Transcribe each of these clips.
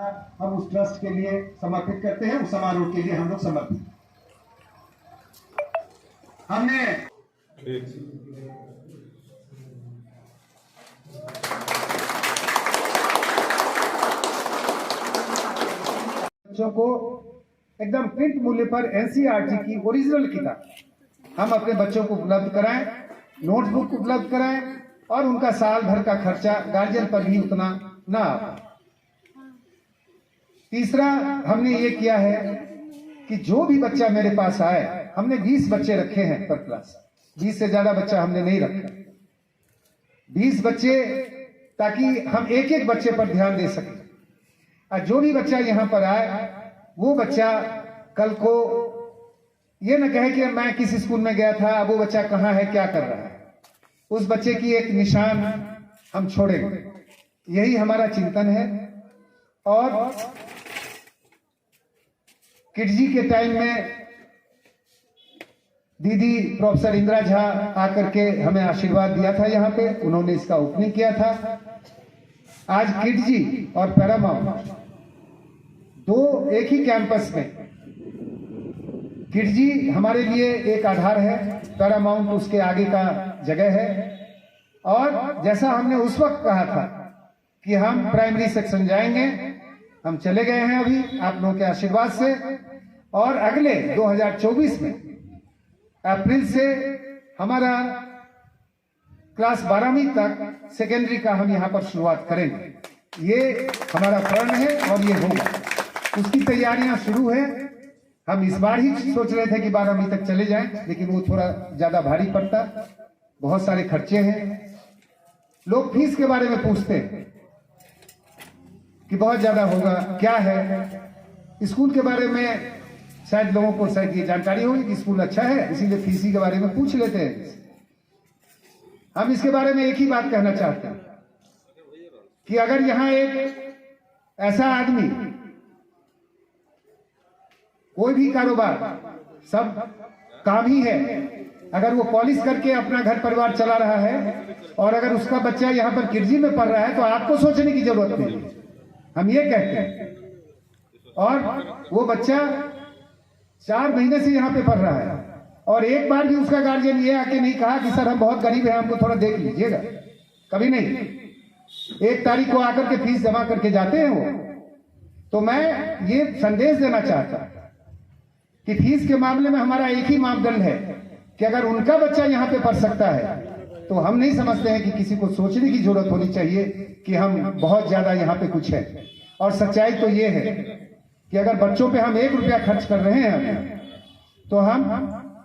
हम उस ट्रस्ट के लिए समर्पित करते हैं, उस समारोह के लिए हम लोग समर्पित हमने बच्चों को एकदम प्रिंट मूल्य पर एनसीईआरटी की ओरिजिनल किताब हम अपने बच्चों को उपलब्ध कराएं, नोटबुक उपलब्ध कराएं और उनका साल भर का खर्चा गार्जियन पर भी उतना ना आए। तीसरा हमने ये किया है कि जो भी बच्चा मेरे पास आए, हमने 20 बच्चे रखे हैं पर क्लास, 20 से ज्यादा बच्चा हमने नहीं रखा, 20 बच्चे, ताकि हम एक एक बच्चे पर ध्यान दे सकें। और जो भी बच्चा यहाँ पर आए वो बच्चा कल को ये न कहे कि मैं किस स्कूल में गया था, अब वो बच्चा कहाँ है, क्या कर रहा है। उस बच्चे की एक निशान हम छोड़ेंगे, यही हमारा चिंतन है। और किडजी के टाइम में दीदी प्रोफेसर इंदिरा झा आकर के हमें आशीर्वाद दिया था, यहाँ पे उन्होंने इसका ओपनिंग किया था। आज किडजी और पैरामाउंट दो एक ही कैंपस में, किडजी हमारे लिए एक आधार है, पैरामाउंट उसके आगे का जगह है। और जैसा हमने उस वक्त कहा था कि हम प्राइमरी सेक्शन जाएंगे, हम चले गए हैं अभी आप लोगों के आशीर्वाद से। और अगले 2024 में अप्रैल से हमारा क्लास 12वीं तक सेकेंडरी का हम यहाँ पर शुरुआत करेंगे। ये हमारा प्रण है और ये होगा, उसकी तैयारियां शुरू है। हम इस बार ही सोच रहे थे कि 12वीं तक चले जाएं, लेकिन वो थोड़ा ज्यादा भारी पड़ता, बहुत सारे खर्चे हैं। लोग फीस के बारे में पूछते हैं कि बहुत ज्यादा होगा, क्या है। स्कूल के बारे में शायद लोगों को शायद ये जानकारी होगी कि स्कूल अच्छा है, इसीलिए फीस के बारे में पूछ लेते हैं। हम इसके बारे में एक ही बात कहना चाहते हैं कि अगर यहाँ एक ऐसा आदमी, कोई भी कारोबार, सब काम ही है, अगर वो पॉलिश करके अपना घर परिवार चला रहा है और अगर उसका बच्चा यहाँ पर किडजी में पढ़ रहा है तो आपको सोचने की जरूरत नहीं, हम ये कहते हैं। और वो बच्चा 4 महीने से यहाँ पे पढ़ रहा है और एक बार भी उसका गार्जियन ये आके नहीं कहा कि सर हम बहुत गरीब हैं, हमको थोड़ा देख लीजिएगा, कभी नहीं। 1 तारीख को आकर के फीस जमा करके जाते हैं वो। तो मैं ये संदेश देना चाहता कि फीस के मामले में हमारा एक ही मापदंड है कि अगर उनका बच्चा यहाँ पे पढ़ सकता है तो हम नहीं समझते हैं कि किसी को सोचने की जरूरत होनी चाहिए कि हम बहुत ज्यादा यहाँ पे कुछ है। और सच्चाई तो ये है कि अगर बच्चों पे हम 1 रुपया खर्च कर रहे हैं तो हम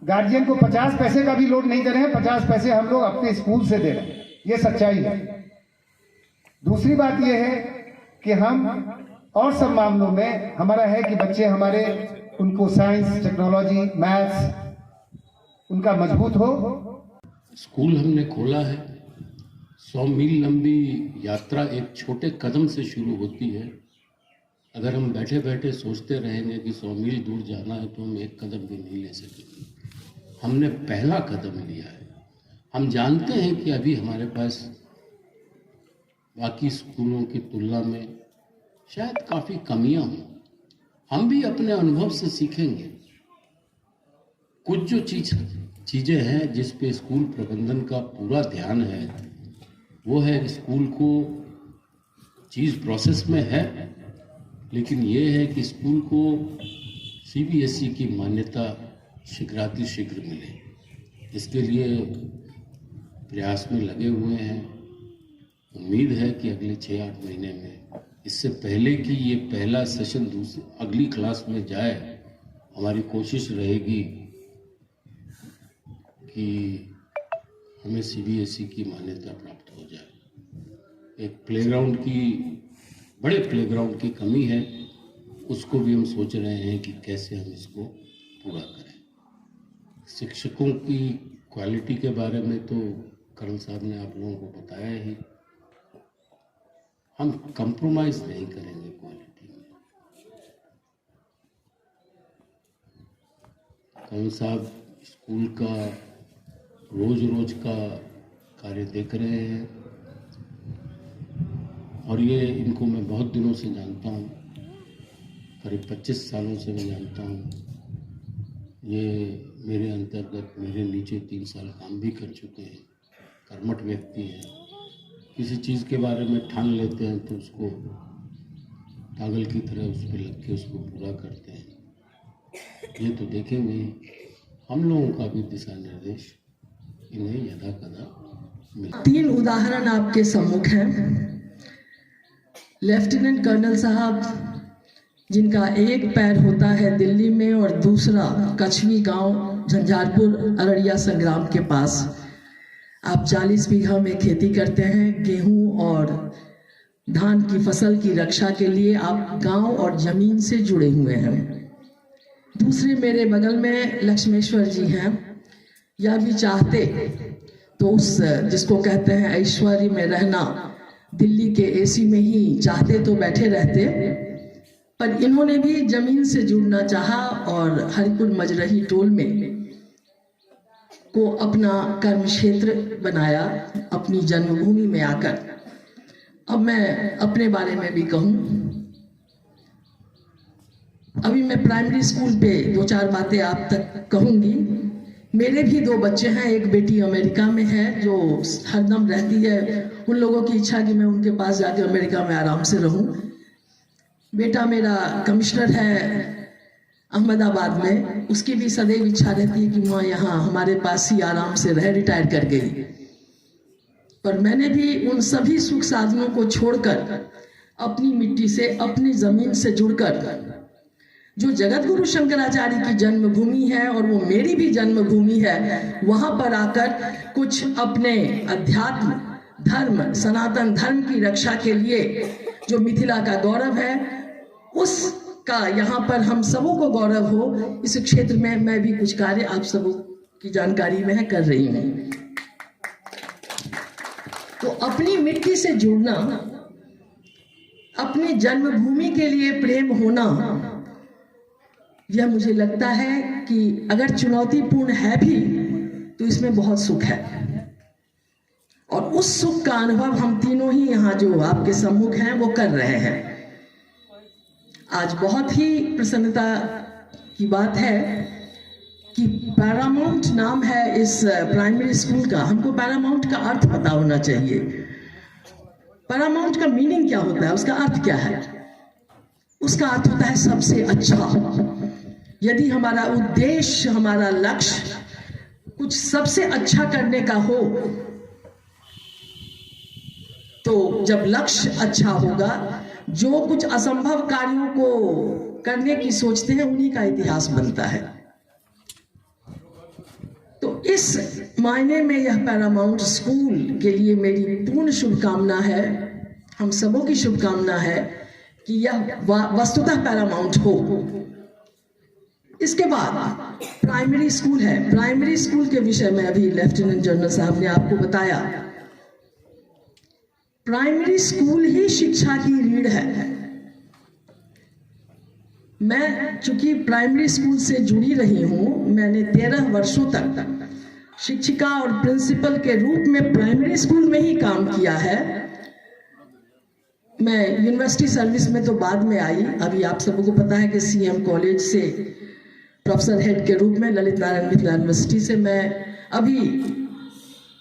गार्जियन को 50 पैसे का भी लोड नहीं दे रहे हैं, 50 पैसे हम लोग अपने स्कूल से दे रहे हैं, ये सच्चाई है। दूसरी बात यह है कि हम और सब मामलों में हमारा है कि बच्चे हमारे, उनको साइंस, टेक्नोलॉजी, मैथ्स उनका मजबूत हो। स्कूल हमने खोला है, 100 मील लंबी यात्रा एक छोटे कदम से शुरू होती है। अगर हम बैठे बैठे सोचते रहेंगे कि 100 मील दूर जाना है तो हम एक कदम भी नहीं ले सकेंगे। हमने पहला कदम लिया है। हम जानते हैं कि अभी हमारे पास बाकी स्कूलों की तुलना में शायद काफ़ी कमियां हों, हम भी अपने अनुभव से सीखेंगे। कुछ जो चीज़ें हैं जिस पे स्कूल प्रबंधन का पूरा ध्यान है वो है स्कूल को चीज़ प्रोसेस में है, लेकिन ये है कि स्कूल को सीबीएसई की मान्यता शीघ्रातिशीघ्र मिले। इसके लिए प्रयास में लगे हुए हैं। उम्मीद है कि अगले 6-8 महीने में, इससे पहले कि ये पहला सेशन अगली क्लास में जाए, हमारी कोशिश रहेगी कि हमें सीबीएसई की मान्यता प्राप्त हो जाए। एक प्लेग्राउंड की, बड़े प्लेग्राउंड की कमी है, उसको भी हम सोच रहे हैं कि कैसे हम इसको पूरा करें। शिक्षकों की क्वालिटी के बारे में तो करण साहब ने आप लोगों को बताया ही, हम कंप्रोमाइज नहीं करेंगे क्वालिटी में। करण साहब स्कूल का रोज का कार्य देख रहे हैं और ये इनको मैं बहुत दिनों से जानता हूँ। करीब 25 सालों से मैं जानता हूँ। ये मेरे अंतर्गत मेरे नीचे 3 साल काम भी कर चुके हैं। कर्मठ व्यक्ति हैं, किसी चीज़ के बारे में ठान लेते हैं तो उसको पागल की तरह उस पर लग के उसको पूरा करते हैं। ये तो देखेंगे हम लोगों का भी दिशा निर्देश इन्हें यदा कदा मिला। 3 उदाहरण आपके सम्मुख हैं। लेफ्टिनेंट कर्नल साहब जिनका एक पैर होता है दिल्ली में और दूसरा कछवी गांव झंझारपुर अररिया संग्राम के पास। आप 40 बीघा में खेती करते हैं। गेहूं और धान की फसल की रक्षा के लिए आप गांव और जमीन से जुड़े हुए हैं। दूसरे मेरे बगल में लक्ष्मेश्वर जी हैं। यह भी चाहते तो उस जिसको कहते हैं ऐश्वर्य में रहना, दिल्ली के एसी में ही चाहते तो बैठे रहते, पर इन्होंने भी जमीन से जुड़ना चाहा और हरिपुर मजरही टोल में को अपना कर्म क्षेत्र बनाया, अपनी जन्मभूमि में आकर। अब मैं अपने बारे में भी कहूँ। अभी मैं प्राइमरी स्कूल पे 2-4 बातें आप तक कहूँगी। मेरे भी 2 बच्चे हैं। एक बेटी अमेरिका में है जो हरदम रहती है, उन लोगों की इच्छा कि मैं उनके पास जाके अमेरिका में आराम से रहूं। बेटा मेरा कमिश्नर है अहमदाबाद में, उसकी भी सदैव इच्छा रहती है कि वहाँ यहाँ हमारे पास ही आराम से रह, रिटायर कर गई। पर मैंने भी उन सभी सुख साधनों को छोड़कर अपनी मिट्टी से, अपनी जमीन से जुड़कर, जो जगत गुरु शंकराचार्य की जन्मभूमि है और वो मेरी भी जन्मभूमि है, वहां पर आकर कुछ अपने अध्यात्म, धर्म, सनातन धर्म की रक्षा के लिए जो मिथिला का गौरव है, उसका यहाँ पर हम सबों को गौरव हो, इस क्षेत्र में मैं भी कुछ कार्य आप सबों की जानकारी में कर रही हूँ। तो अपनी मिट्टी से जुड़ना, अपनी जन्मभूमि के लिए प्रेम होना, यह मुझे लगता है कि अगर चुनौतीपूर्ण है भी तो इसमें बहुत सुख है। और उस सुख का अनुभव हम तीनों ही यहाँ जो आपके सम्मुख हैं वो कर रहे हैं। आज बहुत ही प्रसन्नता की बात है कि पैरामाउंट नाम है इस प्राइमरी स्कूल का। हमको पैरामाउंट का अर्थ पता होना चाहिए। पैरामाउंट का मीनिंग क्या होता है, उसका अर्थ क्या है? उसका अर्थ होता है सबसे अच्छा। यदि हमारा उद्देश्य, हमारा लक्ष्य कुछ सबसे अच्छा करने का हो, तो जब लक्ष्य अच्छा होगा, जो कुछ असंभव कार्यों को करने की सोचते हैं उन्हीं का इतिहास बनता है। तो इस मायने में यह पैरामाउंट स्कूल के लिए मेरी पूर्ण शुभकामना है, हम सबों की शुभकामना है कि यह वस्तुतः पैरामाउंट हो। इसके बाद प्राइमरी स्कूल है। प्राइमरी स्कूल के विषय में अभी लेफ्टिनेंट जनरल साहब ने आपको बताया। प्राइमरी स्कूल ही शिक्षा की रीढ़ है। मैं चूंकि प्राइमरी स्कूल से जुड़ी रही हूं, मैंने 13 वर्षों तक शिक्षिका और प्रिंसिपल के रूप में प्राइमरी स्कूल में ही काम किया है। मैं यूनिवर्सिटी सर्विस में तो बाद में आई। अभी आप सबको को पता है कि सीएम कॉलेज से प्रोफेसर हेड के रूप में ललित नारायण मिथिला यूनिवर्सिटी से मैं अभी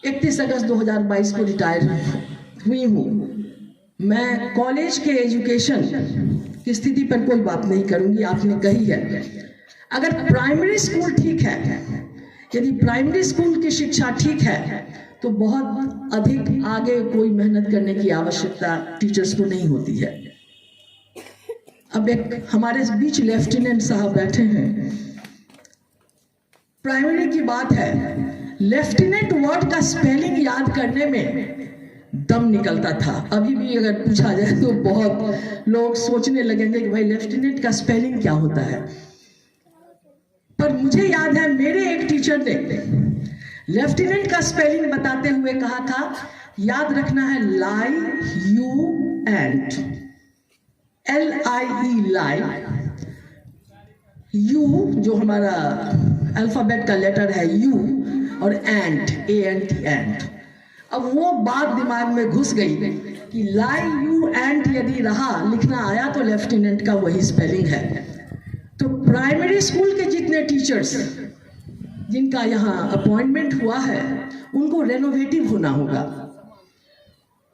31 अगस्त 2022 को रिटायर हुई हूँ। मैं कॉलेज के एजुकेशन की स्थिति पर कोई बात नहीं करूंगी, आपने कही है। अगर प्राइमरी स्कूल ठीक है, यदि प्राइमरी स्कूल की शिक्षा ठीक है, तो बहुत अधिक आगे कोई मेहनत करने की आवश्यकता टीचर्स को नहीं होती है। अब एक हमारे बीच लेफ्टिनेंट साहब बैठे हैं। प्राइमरी की बात है, लेफ्टिनेंट वर्ड का स्पेलिंग याद करने में दम निकलता था। अभी भी अगर पूछा जाए तो बहुत लोग सोचने लगेंगे कि भाई लेफ्टिनेंट का स्पेलिंग क्या होता है। पर मुझे याद है मेरे एक टीचर ने लेफ्टिनेंट का स्पेलिंग बताते हुए कहा था, याद रखना है lie you and, LIE lie, you जो हमारा अल्फाबेट का लेटर है यू, और एंड ANT एंड। अब वो बात दिमाग में घुस गई कि लाई यू एंड यदि रहा लिखना आया तो लेफ्टिनेंट का वही स्पेलिंग है। तो प्राइमरी स्कूल के जितने टीचर्स जिनका यहाँ अपॉइंटमेंट हुआ है उनको रेनोवेटिव होना होगा,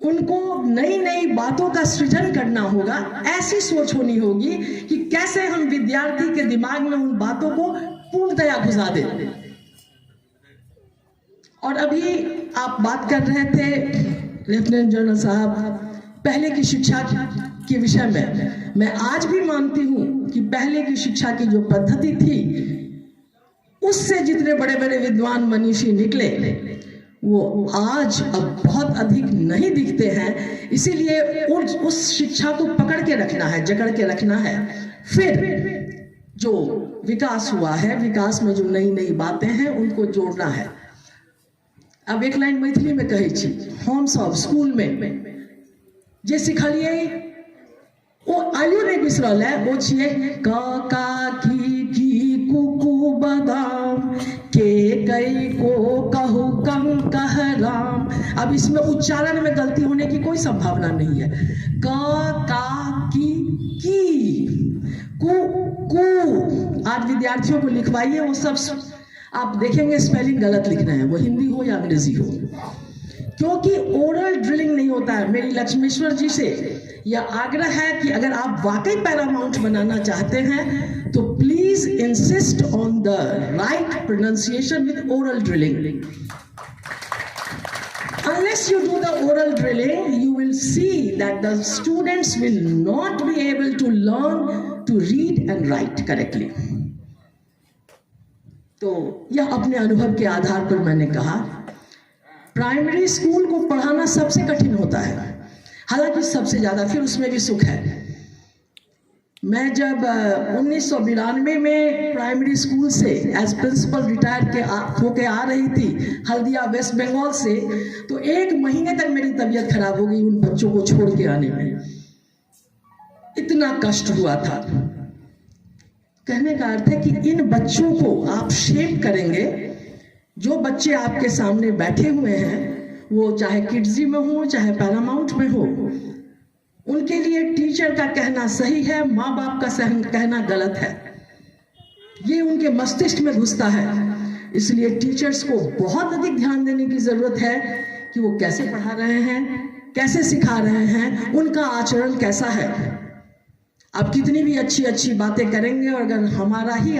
उनको नई नई बातों का सृजन करना होगा। ऐसी सोच होनी होगी कि कैसे हम विद्यार्थी के दिमाग में उन बातों को पूर्णतया घुसा दें। और अभी आप बात कर रहे थे लेफ्टिनेंट जनरल साहब पहले की शिक्षा के विषय में। मैं आज भी मानती हूं कि पहले की शिक्षा की जो पद्धति थी उससे जितने बड़े बड़े विद्वान मनीषी निकले वो आज अब बहुत अधिक नहीं दिखते हैं। इसीलिए उस शिक्षा को पकड़ के रखना है, जकड़ के रखना है। फिर जो विकास हुआ है, विकास में जो नई नई बातें हैं उनको जोड़ना है। अब एक लाइन मैथिली में कहै छी, हम सब स्कूल में जे सिखलिए ओ आइयो नहीं बिसरल है, वो छिए क का की कुकु बादाम के कई को कहू कम कह राम। अब इसमें उच्चारण में गलती होने की कोई संभावना नहीं है। क का की कु आज विद्यार्थियों को लिखवाइए, वो सब आप देखेंगे स्पेलिंग गलत लिख रहे हैं, वो हिंदी हो या अंग्रेजी हो, क्योंकि ओरल ड्रिलिंग नहीं होता है। मेरी लक्ष्मेश्वर जी से यह आग्रह है कि अगर आप वाकई पैरामाउंट बनाना चाहते हैं तो please insist on the right pronunciation with oral drilling. Unless you do the oral drilling, you will see that the students will not be able to learn to read and write correctly. तो यह अपने अनुभव के आधार पर मैंने कहा primary school को पढ़ाना सबसे कठिन होता है, हालांकि सबसे ज्यादा फिर उसमें भी सुख है। मैं जब 1992 में प्राइमरी स्कूल से एज प्रिंसिपल रिटायर होके आ रही थी हल्दिया वेस्ट बंगाल से, तो 1 महीने तक मेरी तबीयत खराब हो गई उन बच्चों को छोड़ के आने में। इतना कष्ट हुआ था। कहने का अर्थ है कि इन बच्चों को आप शेप करेंगे। जो बच्चे आपके सामने बैठे हुए हैं वो चाहे किड्जी में हो चाहे पैरामाउंट में हो, उनके लिए टीचर का कहना सही है, माँ बाप का कहना गलत है। ये उनके मस्तिष्क में घुसता है। इसलिए टीचर्स को बहुत अधिक ध्यान देने की जरूरत है कि वो कैसे पढ़ा रहे हैं, कैसे सिखा रहे हैं, उनका आचरण कैसा है। आप कितनी भी अच्छी अच्छी बातें करेंगे और अगर हमारा ही